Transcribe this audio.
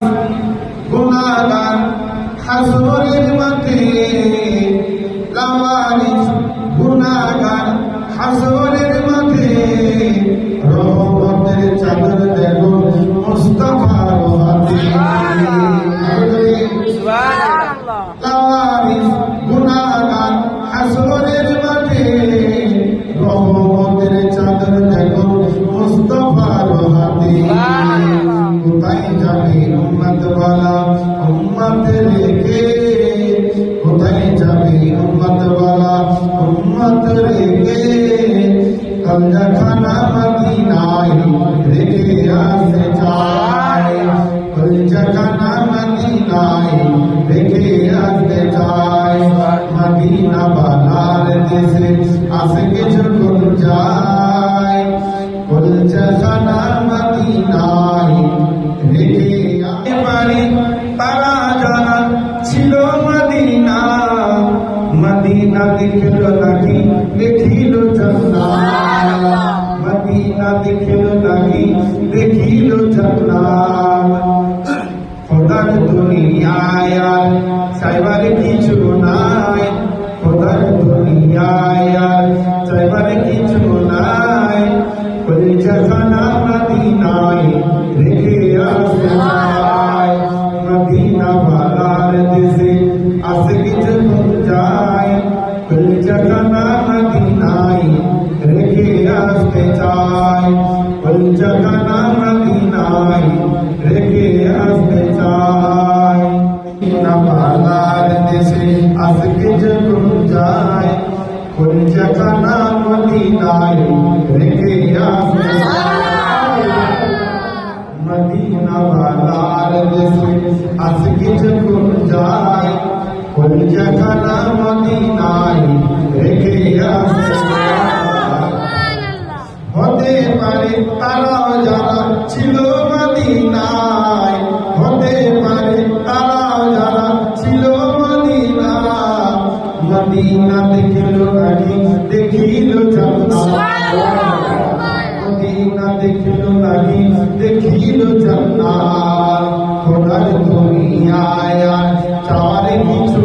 গুনাহগার হাসরের মাঠে লাওয়ারিস গুনাহগার হাসরের মাঠে রহমতের চাদর দেখো মুস্তাফার হাতে সুবহানাল্লাহ লাওয়ারিস গুনাহগার হাসরের মাঠে রহমতের চাদর দেখো মুস্তাফার হাতে কোথায় যাবে উম্মত ওয়ালা উম্মত রেখে কোথায় যাবে উম্মত ওয়ালা উম্মত রেখে কলজা খানা মদিনায় রেখে আসতে চায় কলজা খানা মদিনায় রেখে আসতে চায় মদিনা বালার দেশে আজকে যখন যায় কলজা খানা মদিনায় রেখে পারি তারা যারা ছিল মদিনা মদিনা দেখল নাকি দেখিল জান্নাত মদিনা দেখল নাকি দেখিল জান্নাত খোদার দুনিয়ায় আর চাইবার কিছু নাই খোদার দুনিয়ায় আর চাইবার কিছু নাই কলিজা খানা মদিনায় রেখে আসতে চায় মদিনা বালার দেশে আজকে যখন যায় কলিজা খানা মদিনায় রেখে আসতে চায় কলিজা খানা মদিনায় রেখে আসতে চায় মদিনা বালার দেশে আজকে যখন যায় কলিজা খানা মদিনায় রেখে আসতে চায় মদিনা বালার দেশে আজকে যখন যায় কলিজা খানা মদিনায় রেখে আসতে চায় হতে পারে তারাও যারা ছিল মদিনায় হতে পারে তারাও যারা ছিল মদিনায় মদিনা দেখিল নাকি দেখিল জান্নাত মদিনা দেখিল নাকি দেখিল জান্নাত খোদার দুনিয়ায় আর চাওয়ার কিছু